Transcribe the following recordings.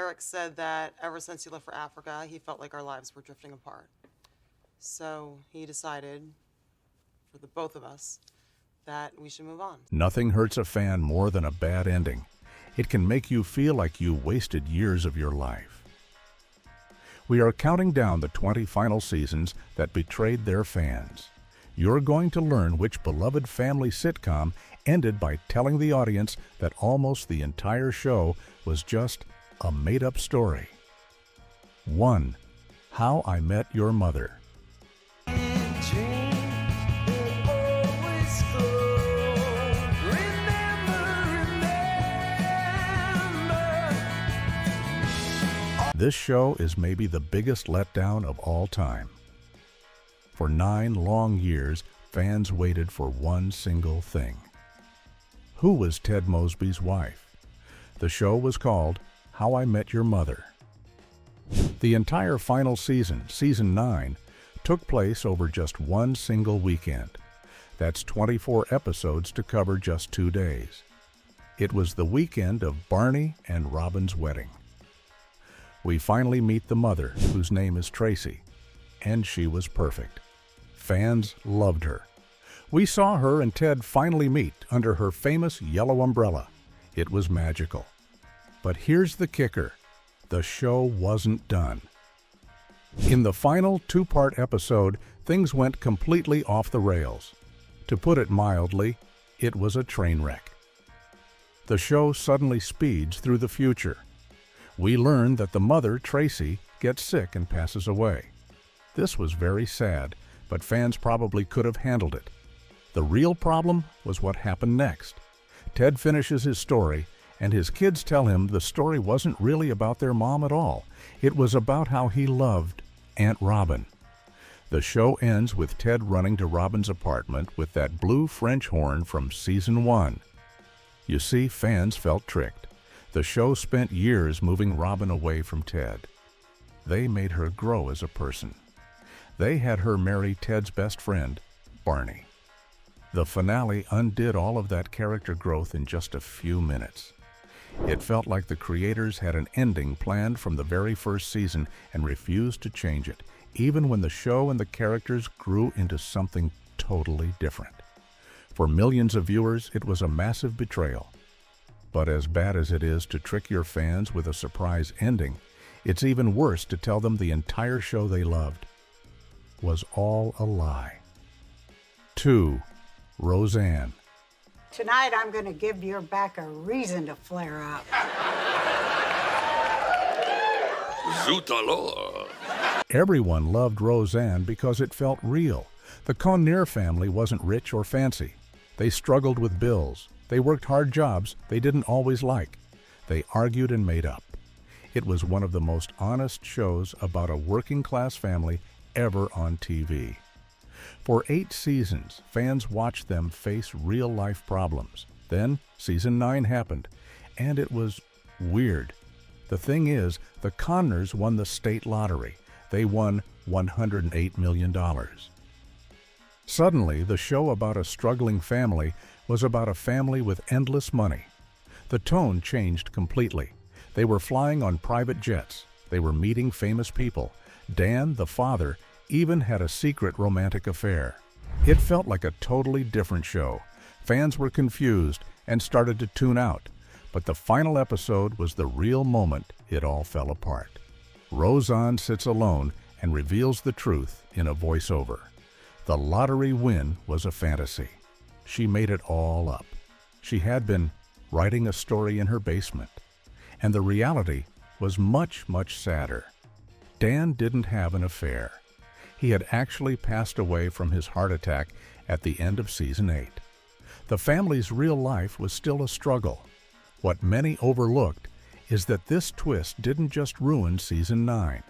Eric said that ever since he left for Africa, he felt like our lives were drifting apart. So he decided, for the both of us, that we should move on. Nothing hurts a fan more than a bad ending. It can make you feel like you wasted years of your life. We are counting down the 20 final seasons that betrayed their fans. You're going to learn which beloved family sitcom ended by telling the audience that almost the entire show was just a made-up story. 1. How I Met Your Mother. This show is maybe the biggest letdown of all time. For 9 long years, fans waited for one single thing. Who was Ted Mosby's wife? The show was called How I Met Your Mother. The entire final season, season 9, took place over just one single weekend. That's 24 episodes to cover just 2 days. It was the weekend of Barney and Robin's wedding. We finally meet the mother, whose name is Tracy, and she was perfect. Fans loved her. We saw her and Ted finally meet under her famous yellow umbrella. It was magical. But here's the kicker. The show wasn't done. In the final 2-part episode, things went completely off the rails. To put it mildly, it was a train wreck. The show suddenly speeds through the future. We learn that the mother, Tracy, gets sick and passes away. This was very sad, but fans probably could have handled it. The real problem was what happened next. Ted finishes his story, and his kids tell him the story wasn't really about their mom at all. It was about how he loved Aunt Robin. The show ends with Ted running to Robin's apartment with that blue French horn from season 1. You see, fans felt tricked. The show spent years moving Robin away from Ted. They made her grow as a person. They had her marry Ted's best friend, Barney. The finale undid all of that character growth in just a few minutes. It felt like the creators had an ending planned from the very first season and refused to change it, even when the show and the characters grew into something totally different. For millions of viewers, it was a massive betrayal. But as bad as it is to trick your fans with a surprise ending, it's even worse to tell them the entire show they loved was all a lie. 2. Roseanne. Tonight I'm going to give your back a reason to flare up. Zut alors. Everyone loved Roseanne because it felt real. The Conner family wasn't rich or fancy. They struggled with bills. They worked hard jobs they didn't always like. They argued and made up. It was one of the most honest shows about a working-class family ever on TV. For 8 seasons, fans watched them face real-life problems. Then, season 9 happened, and it was weird. The thing is, the Conners won the state lottery. They won $108 million. Suddenly, the show about a struggling family was about a family with endless money. The tone changed completely. They were flying on private jets. They were meeting famous people. Dan, the father, even had a secret romantic affair. It felt like a totally different show. Fans were confused and started to tune out. But the final episode was the real moment it all fell apart. Roseanne sits alone and reveals the truth in a voiceover. The lottery win was a fantasy. She made it all up. She had been writing a story in her basement. And the reality was much, much sadder. Dan didn't have an affair. He had actually passed away from his heart attack at the end of season 8. The family's real life was still a struggle. What many overlooked is that this twist didn't just ruin season 9.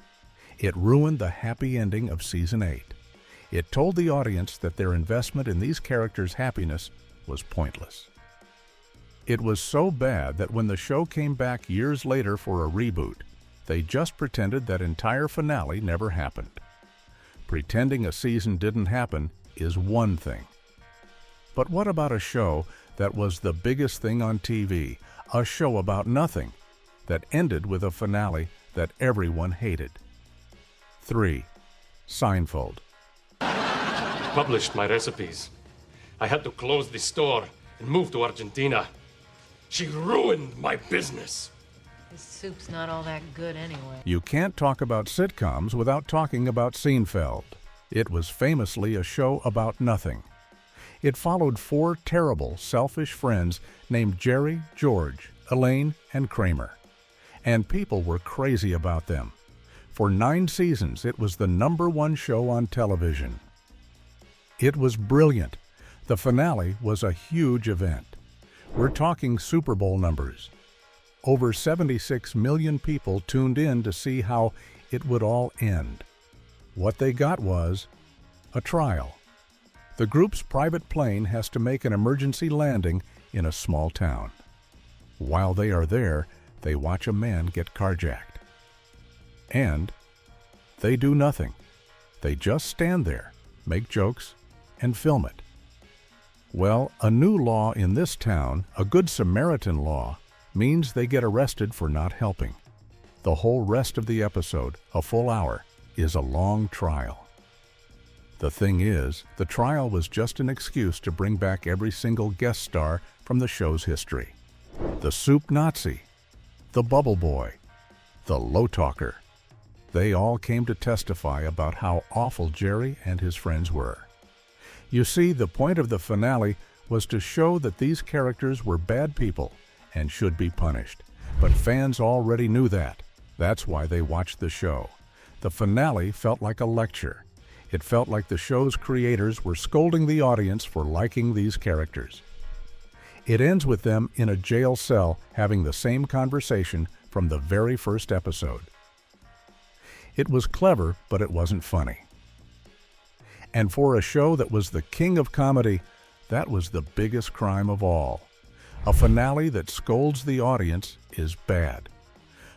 It ruined the happy ending of season 8. It told the audience that their investment in these characters' happiness was pointless. It was so bad that when the show came back years later for a reboot, they just pretended that entire finale never happened. Pretending a season didn't happen is one thing. But what about a show that was the biggest thing on TV, a show about nothing? that ended with a finale that everyone hated. 3. Seinfeld. Published my recipes. I had to close the store and move to Argentina. She ruined my business. This soup's not all that good anyway. You can't talk about sitcoms without talking about Seinfeld. It was famously a show about nothing. It followed 4 terrible, selfish friends named Jerry, George, Elaine, and Kramer. And people were crazy about them. For 9 seasons, it was the #1 show on television. It was brilliant. The finale was a huge event. We're talking Super Bowl numbers. Over 76 million people tuned in to see how it would all end. What they got was a trial. The group's private plane has to make an emergency landing in a small town. While they are there, they watch a man get carjacked. And they do nothing. They just stand there, make jokes, and film it. Well, a new law in this town, a Good Samaritan law, means they get arrested for not helping. The whole rest of the episode, a full hour, is a long trial. The thing is, the trial was just an excuse to bring back every single guest star from the show's history. The Soup Nazi, the Bubble Boy, the Low Talker. They all came to testify about how awful Jerry and his friends were. You see, the point of the finale was to show that these characters were bad people and should be punished. But fans already knew that. That's why they watched the show. The finale felt like a lecture. It felt like the show's creators were scolding the audience for liking these characters. It ends with them in a jail cell having the same conversation from the very first episode. It was clever, but it wasn't funny. And for a show that was the king of comedy, that was the biggest crime of all. A finale that scolds the audience is bad.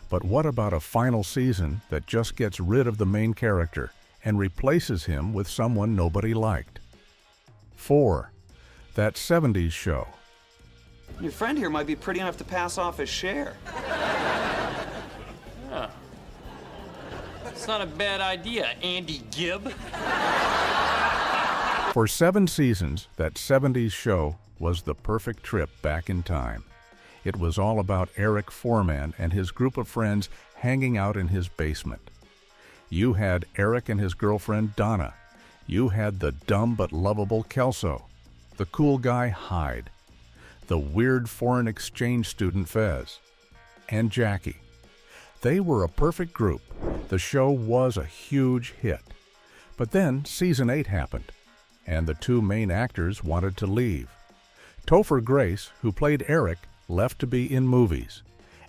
But what about a final season that just gets rid of the main character and replaces him with someone nobody liked? 4. That 70s show. Your friend here might be pretty enough to pass off his share. It's not a bad idea, Andy Gibb. For 7 seasons, that 70s show was the perfect trip back in time. It was all about Eric Foreman and his group of friends hanging out in his basement. You had Eric and his girlfriend Donna. You had the dumb but lovable Kelso, the cool guy Hyde, the weird foreign exchange student Fez, and Jackie. They were a perfect group. The show was a huge hit. But then season 8 happened, and the 2 main actors wanted to leave. Topher Grace, who played Eric, left to be in movies.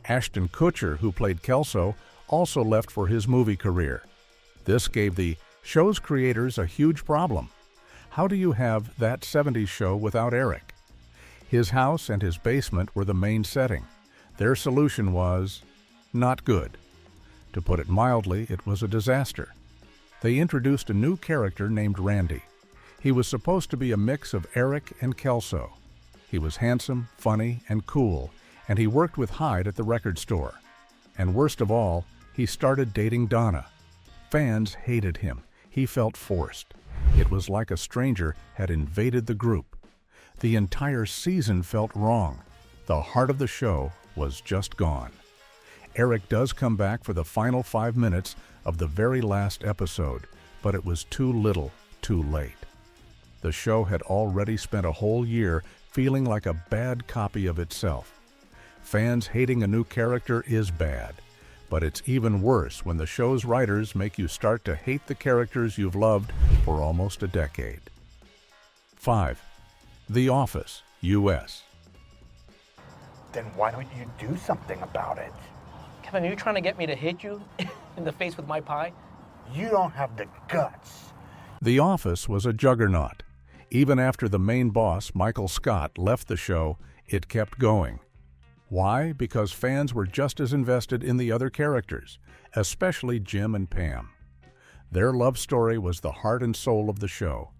Ashton Kutcher, who played Kelso, also left for his movie career. This gave the show's creators a huge problem. How do you have that 70s show without Eric? His house and his basement were the main setting. Their solution was not good. To put it mildly, it was a disaster. They introduced a new character named Randy. He was supposed to be a mix of Eric and Kelso. He was handsome, funny, and cool, and he worked with Hyde at the record store. And worst of all, he started dating Donna. Fans hated him. He felt forced. It was like a stranger had invaded the group. The entire season felt wrong. The heart of the show was just gone. Eric does come back for the final 5 minutes of the very last episode, but it was too little, too late. The show had already spent a whole year feeling like a bad copy of itself. Fans hating a new character is bad, but it's even worse when the show's writers make you start to hate the characters you've loved for almost a decade. 5. The Office, U.S. Then why don't you do something about it? Kevin, are you trying to get me to hit you in the face with my pie? You don't have the guts. The Office was a juggernaut. Even after the main boss, Michael Scott, left the show, it kept going. Why? Because fans were just as invested in the other characters, especially Jim and Pam. Their love story was the heart and soul of the show.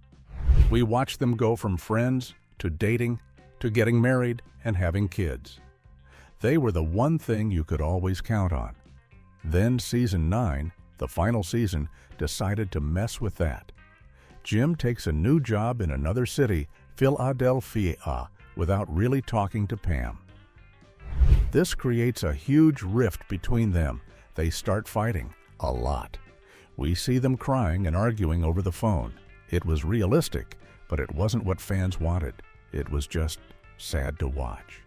We watched them go from friends to dating to getting married and having kids. They were the one thing you could always count on. Then season 9, the final season, decided to mess with that. Jim takes a new job in another city, Philadelphia, without really talking to Pam. This creates a huge rift between them. They start fighting, a lot. We see them crying and arguing over the phone. It was realistic, but it wasn't what fans wanted. It was just sad to watch.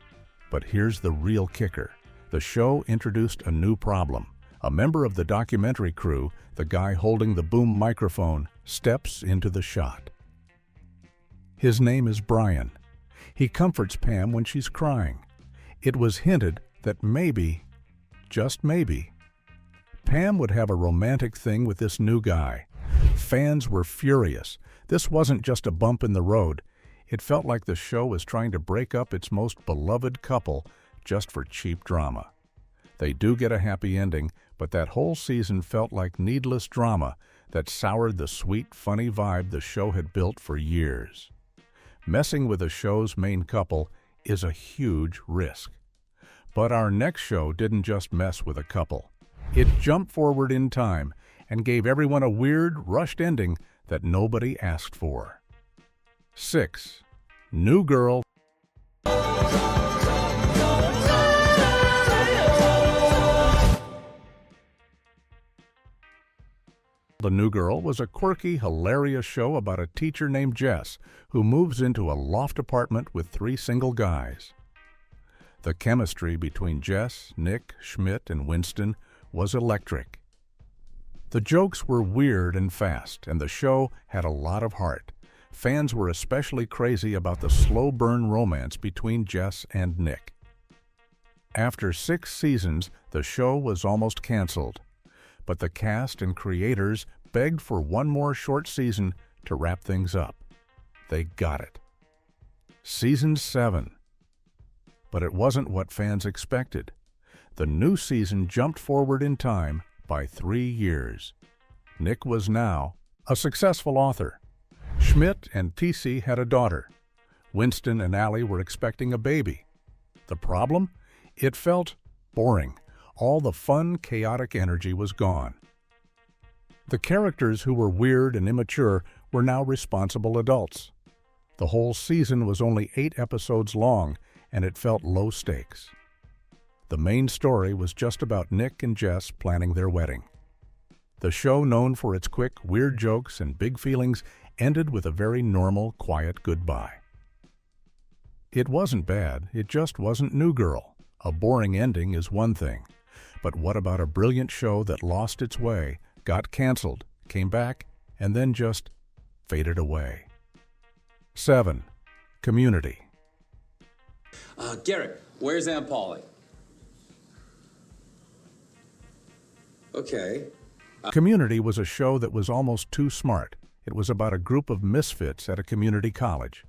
But here's the real kicker. The show introduced a new problem. A member of the documentary crew, the guy holding the boom microphone, steps into the shot. His name is Brian. He comforts Pam when she's crying. It was hinted that maybe, just maybe, Pam would have a romantic thing with this new guy. Fans were furious. This wasn't just a bump in the road. It felt like the show was trying to break up its most beloved couple just for cheap drama. They do get a happy ending, but that whole season felt like needless drama that soured the sweet, funny vibe the show had built for years. Messing with a show's main couple is a huge risk. But our next show didn't just mess with a couple. It jumped forward in time and gave everyone a weird, rushed ending that nobody asked for. 6. New Girl. The New Girl was a quirky, hilarious show about a teacher named Jess who moves into a loft apartment with 3 single guys. The chemistry between Jess, Nick, Schmidt, and Winston was electric. The jokes were weird and fast, and the show had a lot of heart. Fans were especially crazy about the slow-burn romance between Jess and Nick. After 6 seasons, the show was almost canceled, but the cast and creators begged for one more short season to wrap things up. They got it. Season 7. But it wasn't what fans expected. The new season jumped forward in time by 3 years. Nick was now a successful author. Schmidt and TC had a daughter. Winston and Allie were expecting a baby. The problem? It felt boring. All the fun, chaotic energy was gone. The characters who were weird and immature were now responsible adults. The whole season was only 8 episodes long, and it felt low stakes. The main story was just about Nick and Jess planning their wedding. The show, known for its quick, weird jokes and big feelings, ended with a very normal, quiet goodbye. It wasn't bad, it just wasn't New Girl. A boring ending is one thing. But what about a brilliant show that lost its way, got canceled, came back, and then just faded away? 7. Community. Garrett, where's Aunt Polly? Okay. Community was a show that was almost too smart. It was about a group of misfits at a community college,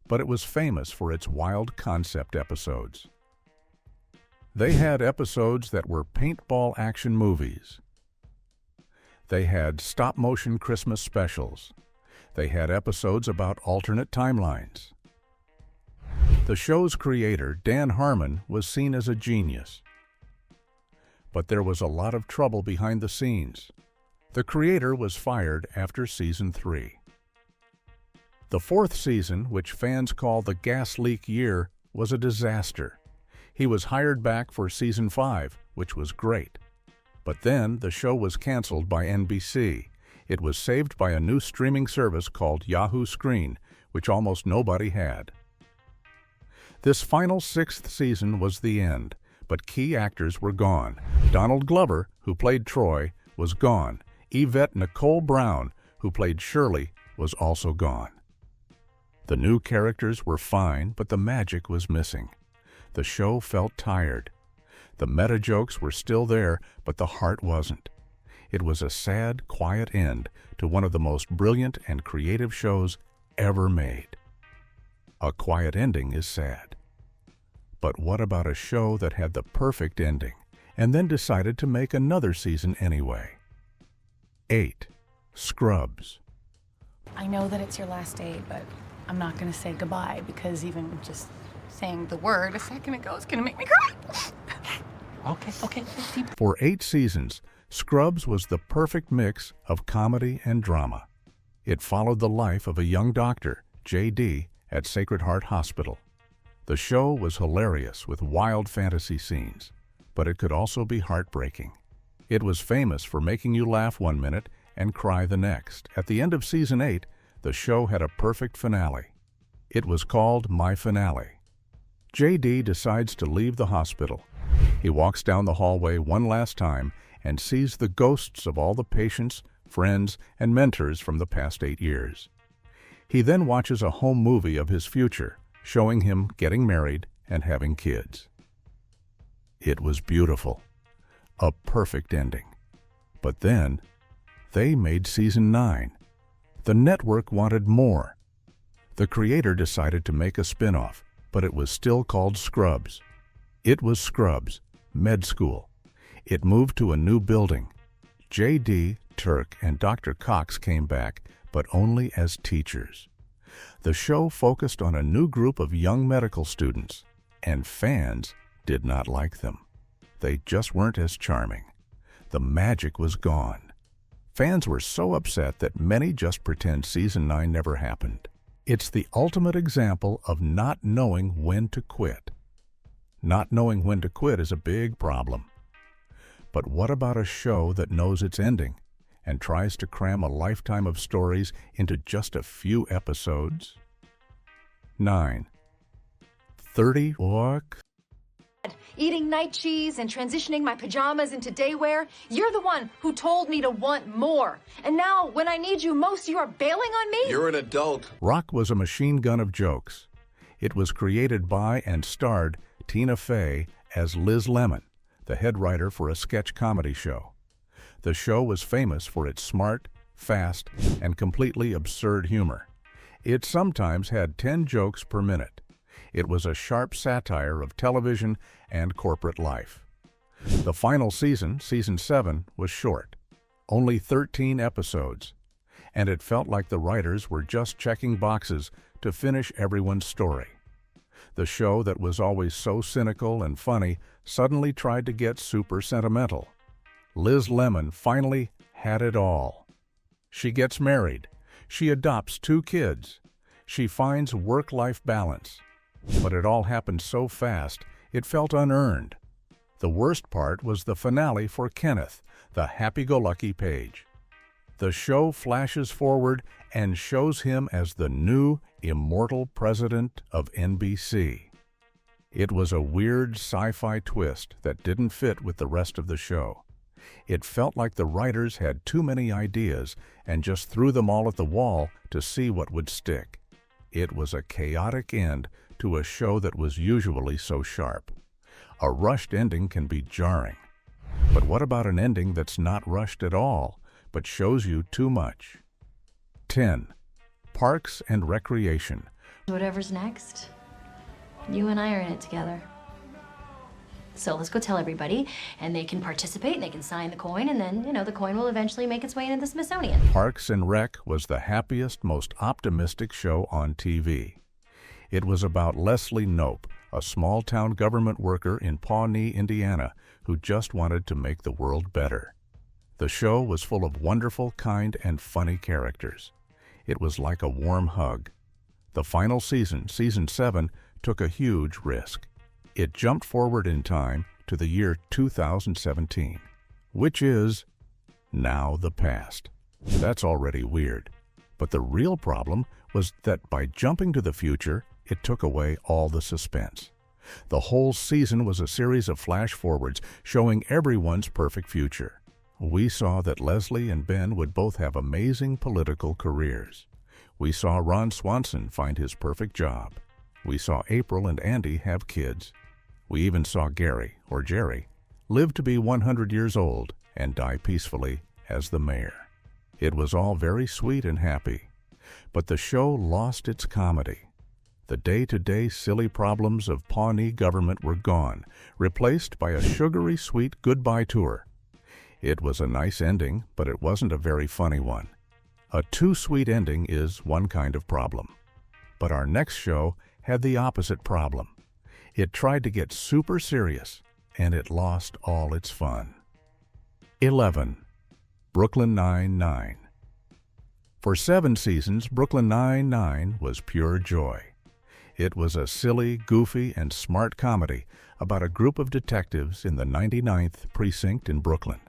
but it was famous for its wild concept episodes. They had episodes that were paintball action movies. They had stop-motion Christmas specials. They had episodes about alternate timelines. The show's creator, Dan Harmon, was seen as a genius. But there was a lot of trouble behind the scenes. The creator was fired after season 3. The 4th season, which fans call the gas leak year, was a disaster. He was hired back for season 5, which was great. But then the show was canceled by NBC. It was saved by a new streaming service called Yahoo Screen, which almost nobody had. This final 6th season was the end, but key actors were gone. Donald Glover, who played Troy, was gone. Yvette Nicole Brown, who played Shirley, was also gone. The new characters were fine, but the magic was missing. The show felt tired. The meta jokes were still there, but the heart wasn't. It was a sad, quiet end to one of the most brilliant and creative shows ever made. A quiet ending is sad. But what about a show that had the perfect ending and then decided to make another season anyway? 8. Scrubs. I know that it's your last day, but I'm not going to say goodbye because even just saying the word a second ago is gonna make me cry. Okay. For 8 seasons, Scrubs was the perfect mix of comedy and drama. It followed the life of a young doctor, J.D., at Sacred Heart Hospital. The show was hilarious with wild fantasy scenes, but it could also be heartbreaking. It was famous for making you laugh one minute and cry the next. At the end of season 8, the show had a perfect finale. It was called My Finale. J.D. decides to leave the hospital. He walks down the hallway one last time and sees the ghosts of all the patients, friends, and mentors from the past 8 years. He then watches a home movie of his future, showing him getting married and having kids. It was beautiful. A perfect ending. But then, they made season 9. The network wanted more. The creator decided to make a spin-off, but it was still called Scrubs. It was Scrubs, med school. It moved to a new building. J.D., Turk, and Dr. Cox came back, but only as teachers. The show focused on a new group of young medical students, and fans did not like them. They just weren't as charming. The magic was gone. Fans were so upset that many just pretend season 9 never happened. It's the ultimate example of not knowing when to quit. Not knowing when to quit is a big problem. But what about a show that knows its ending and tries to cram a lifetime of stories into just a few episodes? 9. 30 Orc. Eating night cheese and transitioning my pajamas into daywear, you're the one who told me to want more. And now, when I need you most, you are bailing on me? You're an adult. Rock was a machine gun of jokes. It was created by and starred Tina Fey as Liz Lemon, the head writer for a sketch comedy show. The show was famous for its smart, fast, and completely absurd humor. It sometimes had 10 jokes per minute. It was a sharp satire of television and corporate life. The final season, season 7, was short, only 13 episodes, and it felt like the writers were just checking boxes to finish everyone's story. The show that was always so cynical and funny suddenly tried to get super sentimental. Liz Lemon finally had it all. She gets married. She adopts 2 kids. She finds work-life balance. But it all happened so fast, it felt unearned. The worst part was the finale for Kenneth, the happy-go-lucky page. The show flashes forward and shows him as the new, immortal president of NBC. It was a weird sci-fi twist that didn't fit with the rest of the show. It felt like the writers had too many ideas and just threw them all at the wall to see what would stick. It was a chaotic end to a show that was usually so sharp. A rushed ending can be jarring. But what about an ending that's not rushed at all, but shows you too much? 10. Parks and Recreation. Whatever's next, you and I are in it together. So let's go tell everybody, and they can participate, and they can sign the coin, and then, the coin will eventually make its way into the Smithsonian. Parks and Rec was the happiest, most optimistic show on TV. It was about Leslie Knope, a small-town government worker in Pawnee, Indiana, who just wanted to make the world better. The show was full of wonderful, kind, and funny characters. It was like a warm hug. The final season, season 7, took a huge risk. It jumped forward in time to the year 2017, which is now the past. That's already weird. But the real problem was that by jumping to the future, it took away all the suspense. The whole season was a series of flash-forwards showing everyone's perfect future. We saw that Leslie and Ben would both have amazing political careers. We saw Ron Swanson find his perfect job. We saw April and Andy have kids. We even saw Gary, or Jerry, live to be 100 years old and die peacefully as the mayor. It was all very sweet and happy. But the show lost its comedy. The day-to-day silly problems of Pawnee government were gone, replaced by a sugary sweet goodbye tour. It was a nice ending, but it wasn't a very funny one. A too sweet ending is one kind of problem. But our next show had the opposite problem. It tried to get super serious, and it lost all its fun. 11. Brooklyn Nine-Nine. For 7 seasons, Brooklyn Nine-Nine was pure joy. It was a silly, goofy, and smart comedy about a group of detectives in the 99th precinct in Brooklyn.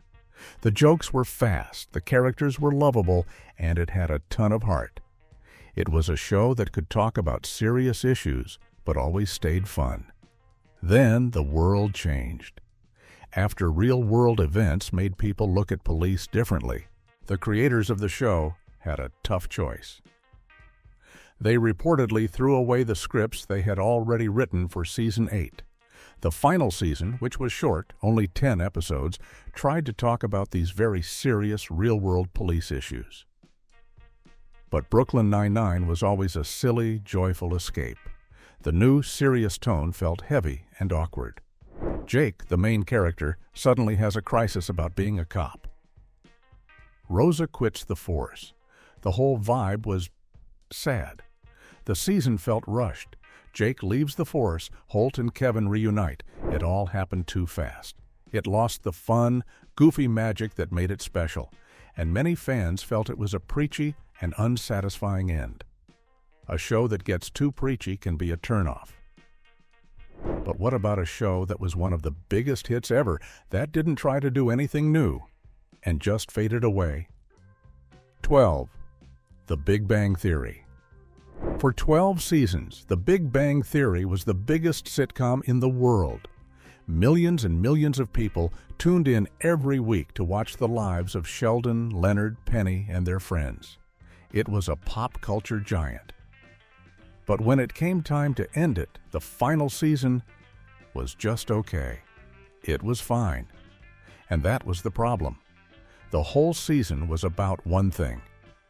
The jokes were fast, the characters were lovable, and it had a ton of heart. It was a show that could talk about serious issues, but always stayed fun. Then the world changed. After real-world events made people look at police differently, the creators of the show had a tough choice. They reportedly threw away the scripts they had already written for Season 8. The final season, which was short, only 10 episodes, tried to talk about these very serious real-world police issues. But Brooklyn Nine-Nine was always a silly, joyful escape. The new, serious tone felt heavy and awkward. Jake, the main character, suddenly has a crisis about being a cop. Rosa quits the force. The whole vibe was sad. The season felt rushed. Jake leaves the force, Holt and Kevin reunite. It all happened too fast. It lost the fun, goofy magic that made it special, and many fans felt it was a preachy and unsatisfying end. A show that gets too preachy can be a turnoff. But what about a show that was one of the biggest hits ever, that didn't try to do anything new, and just faded away? 12. The Big Bang Theory. For 12 seasons, The Big Bang Theory was the biggest sitcom in the world. Millions and millions of people tuned in every week to watch the lives of Sheldon, Leonard, Penny, and their friends. It was a pop culture giant. But when it came time to end it, the final season was just okay. It was fine. And that was the problem. The whole season was about one thing: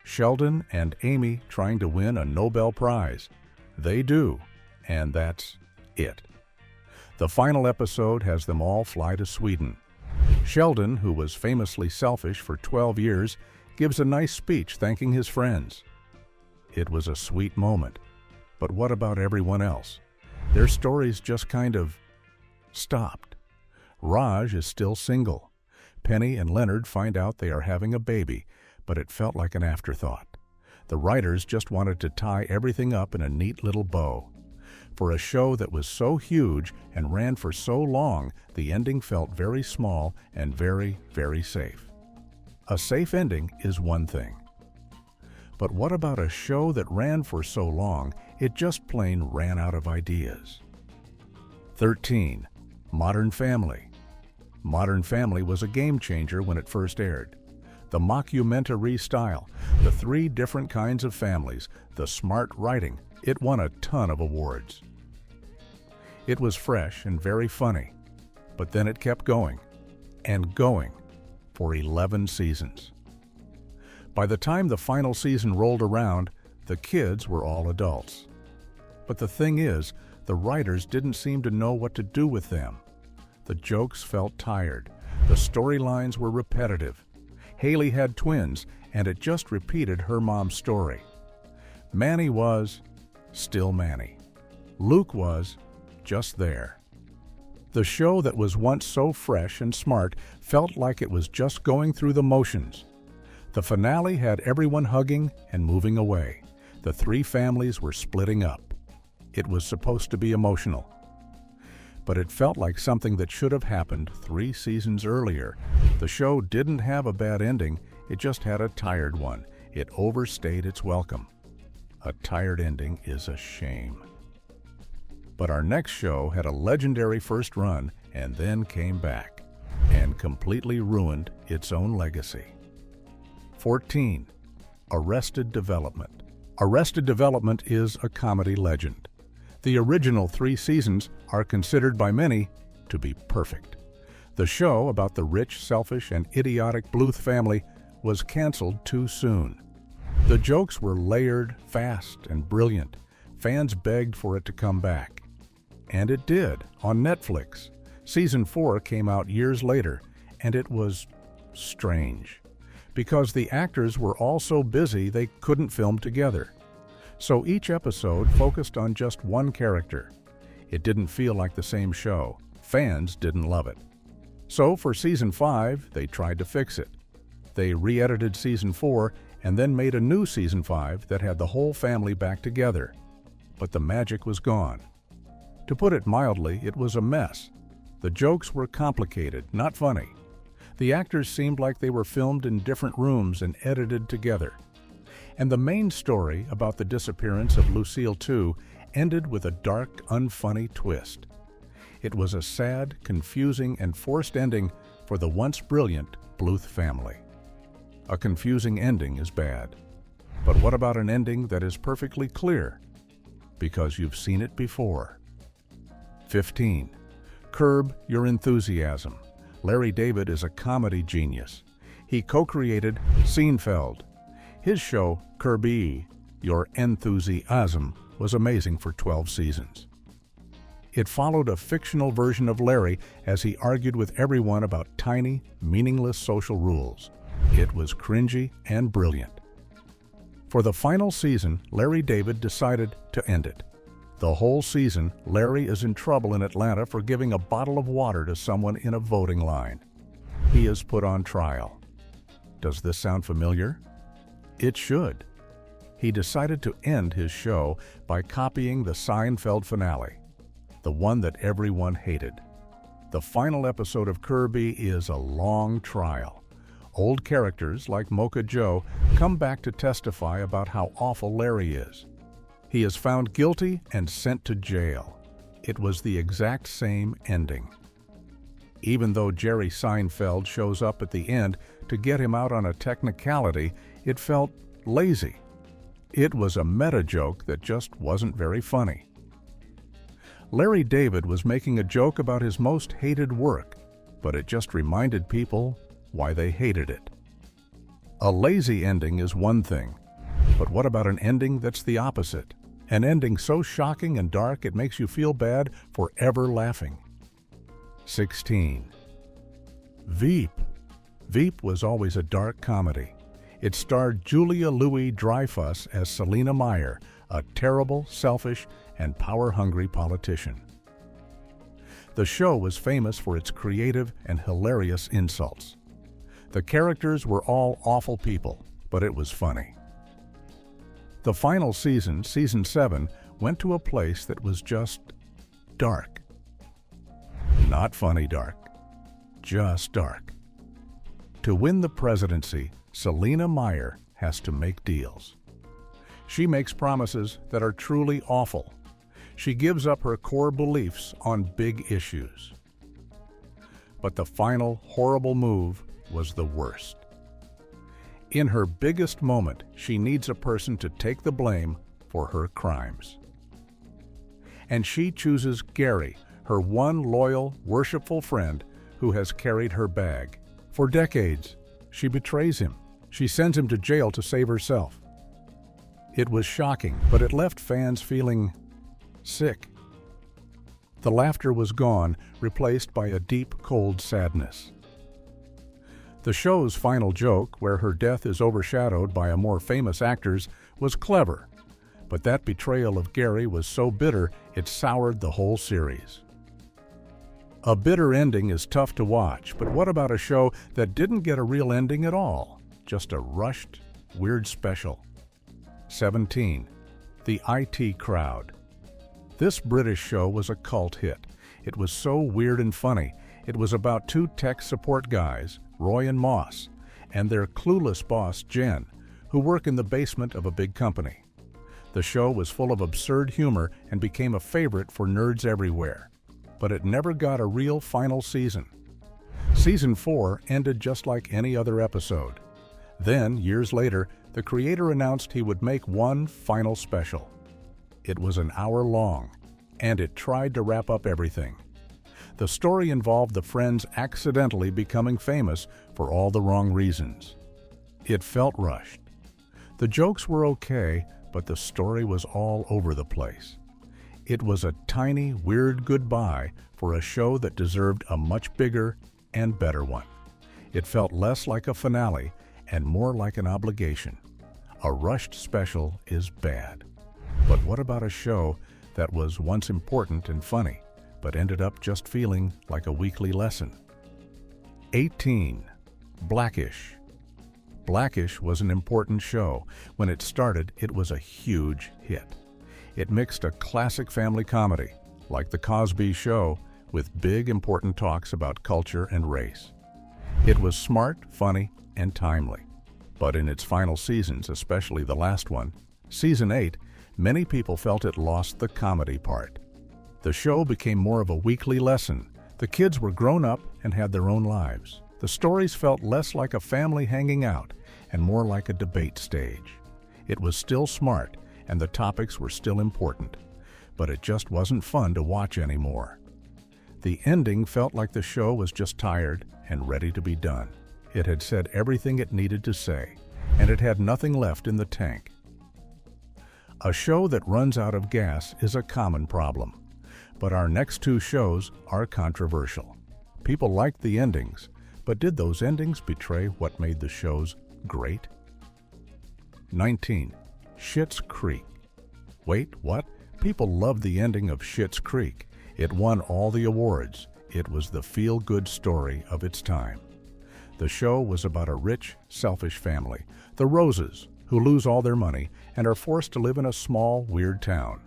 Sheldon and Amy trying to win a Nobel Prize. They do, and that's it. The final episode has them all fly to Sweden. Sheldon, who was famously selfish for 12 years, gives a nice speech thanking his friends. It was a sweet moment. But what about everyone else? Their stories just kind of stopped. Raj is still single. Penny and Leonard find out they are having a baby, but it felt like an afterthought. The writers just wanted to tie everything up in a neat little bow. For a show that was so huge and ran for so long, the ending felt very small and very, very safe. A safe ending is one thing. But what about a show that ran for so long, it just plain ran out of ideas? 13. Modern Family. Modern Family was a game changer when it first aired. The mockumentary style, the 3 different kinds of families, the smart writing, it won a ton of awards. It was fresh and very funny, but then it kept going, and going, for 11 seasons. By the time the final season rolled around, the kids were all adults. But the thing is, the writers didn't seem to know what to do with them. The jokes felt tired. The storylines were repetitive. Haley had twins, and it just repeated her mom's story. Manny was still Manny. Luke was just there. The show that was once so fresh and smart felt like it was just going through the motions. The finale had everyone hugging and moving away. The 3 families were splitting up. It was supposed to be emotional. But it felt like something that should have happened 3 seasons earlier. The show didn't have a bad ending, it just had a tired one. It overstayed its welcome. A tired ending is a shame. But our next show had a legendary first run and then came back and completely ruined its own legacy. 14. Arrested Development. Arrested Development is a comedy legend. The original 3 seasons are considered by many to be perfect. The show about the rich, selfish, and idiotic Bluth family was canceled too soon. The jokes were layered, fast, and brilliant. Fans begged for it to come back. And it did, on Netflix. Season 4 came out years later, and it was strange. Because the actors were all so busy they couldn't film together. So each episode focused on just one character. It didn't feel like the same show. Fans didn't love it. So for season 5, they tried to fix it. They re-edited season 4 and then made a new season 5 that had the whole family back together. But the magic was gone. To put it mildly, it was a mess. The jokes were complicated, not funny. The actors seemed like they were filmed in different rooms and edited together. And the main story about the disappearance of Lucille 2 ended with a dark, unfunny twist. It was a sad, confusing, and forced ending for the once brilliant Bluth family. A confusing ending is bad. But what about an ending that is perfectly clear? Because you've seen it before. 15. Curb Your Enthusiasm. Larry David is a comedy genius. He co-created Seinfeld. His show, Curb Your Enthusiasm, was amazing for 12 seasons. It followed a fictional version of Larry as he argued with everyone about tiny, meaningless social rules. It was cringy and brilliant. For the final season, Larry David decided to end it. The whole season, Larry is in trouble in Atlanta for giving a bottle of water to someone in a voting line. He is put on trial. Does this sound familiar? It should. He decided to end his show by copying the Seinfeld finale, the one that everyone hated. The final episode of Kirby is a long trial. Old characters like Mocha Joe come back to testify about how awful Larry is. He is found guilty and sent to jail. It was the exact same ending. Even though Jerry Seinfeld shows up at the end to get him out on a technicality, it felt lazy. It was a meta joke that just wasn't very funny. Larry David was making a joke about his most hated work, but it just reminded people why they hated it. A lazy ending is one thing, but what about an ending that's the opposite? An ending so shocking and dark it makes you feel bad for ever laughing. 16. Veep. Veep was always a dark comedy. It starred Julia Louis-Dreyfus as Selina Meyer, a terrible, selfish, and power-hungry politician. The show was famous for its creative and hilarious insults. The characters were all awful people, but it was funny. The final season, season 7, went to a place that was just dark. Not funny dark, just dark. To win the presidency, Selina Meyer has to make deals. She makes promises that are truly awful. She gives up her core beliefs on big issues. But the final horrible move was the worst. In her biggest moment, she needs a person to take the blame for her crimes. And she chooses Gary, her one loyal, worshipful friend who has carried her bag. For decades, she betrays him. She sends him to jail to save herself. It was shocking, but it left fans feeling sick. The laughter was gone, replaced by a deep, cold sadness. The show's final joke, where her death is overshadowed by a more famous actor's, was clever, but that betrayal of Gary was so bitter it soured the whole series. A bitter ending is tough to watch, but what about a show that didn't get a real ending at all? Just a rushed, weird special. 17. The IT Crowd. This British show was a cult hit. It was so weird and funny. It was about two tech support guys, Roy and Moss, and their clueless boss, Jen, who work in the basement of a big company. The show was full of absurd humor and became a favorite for nerds everywhere. But it never got a real final season. Season 4 ended just like any other episode. Then, years later, the creator announced he would make one final special. It was an hour long, and it tried to wrap up everything. The story involved the friends accidentally becoming famous for all the wrong reasons. It felt rushed. The jokes were okay, but the story was all over the place. It was a tiny, weird goodbye for a show that deserved a much bigger and better one. It felt less like a finale and more like an obligation. A rushed special is bad. But what about a show that was once important and funny, but ended up just feeling like a weekly lesson. 18. Blackish. Blackish was an important show. When it started, it was a huge hit. It mixed a classic family comedy, like The Cosby Show, with big important talks about culture and race. It was smart, funny, and timely. But in its final seasons, especially the last one, Season 8, many people felt it lost the comedy part. The show became more of a weekly lesson. The kids were grown up and had their own lives. The stories felt less like a family hanging out and more like a debate stage. It was still smart and the topics were still important, but it just wasn't fun to watch anymore. The ending felt like the show was just tired and ready to be done. It had said everything it needed to say, and it had nothing left in the tank. A show that runs out of gas is a common problem, but our next two shows are controversial. People liked the endings, but did those endings betray what made the shows great? 19. Schitt's Creek. Wait, what? People loved the ending of Schitt's Creek. It won all the awards. It was the feel-good story of its time. The show was about a rich, selfish family, the Roses, who lose all their money and are forced to live in a small, weird town.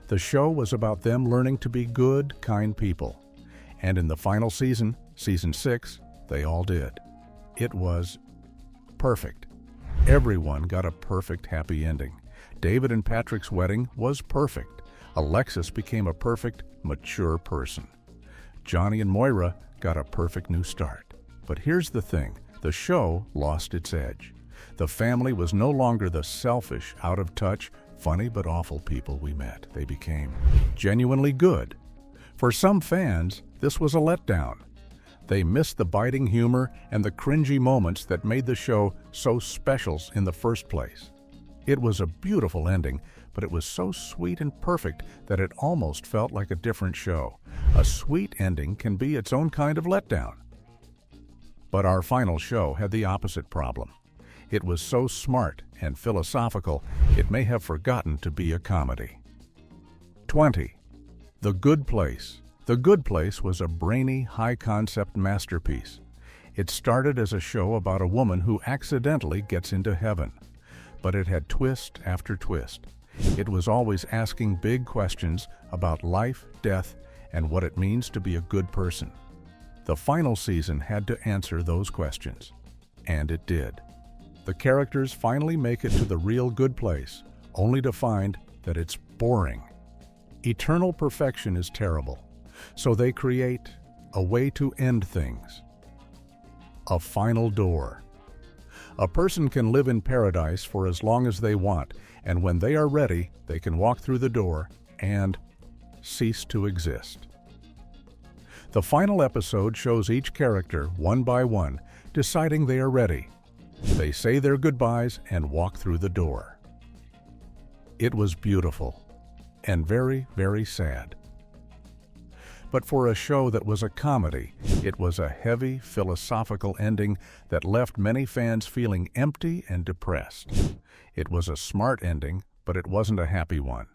The show was about them learning to be good, kind people. And in the final season, Season 6, they all did. It was perfect. Everyone got a perfect happy ending. David and Patrick's wedding was perfect. Alexis became a perfect, mature person. Johnny and Moira got a perfect new start. But here's the thing, the show lost its edge. The family was no longer the selfish, out-of-touch, funny but awful people we met. They became genuinely good. For some fans, this was a letdown. They missed the biting humor and the cringy moments that made the show so special in the first place. It was a beautiful ending, but it was so sweet and perfect that it almost felt like a different show. A sweet ending can be its own kind of letdown. But our final show had the opposite problem. It was so smart and philosophical, it may have forgotten to be a comedy. 20. The Good Place. The Good Place was a brainy, high-concept masterpiece. It started as a show about a woman who accidentally gets into heaven. But it had twist after twist. It was always asking big questions about life, death, and what it means to be a good person. The final season had to answer those questions. And it did. The characters finally make it to the real good place, only to find that it's boring. Eternal perfection is terrible, so they create a way to end things. A final door. A person can live in paradise for as long as they want, and when they are ready, they can walk through the door and cease to exist. The final episode shows each character, one by one, deciding they are ready. They say their goodbyes and walk through the door. It was beautiful and very, very sad. But for a show that was a comedy, it was a heavy, philosophical ending that left many fans feeling empty and depressed. It was a smart ending, but it wasn't a happy one.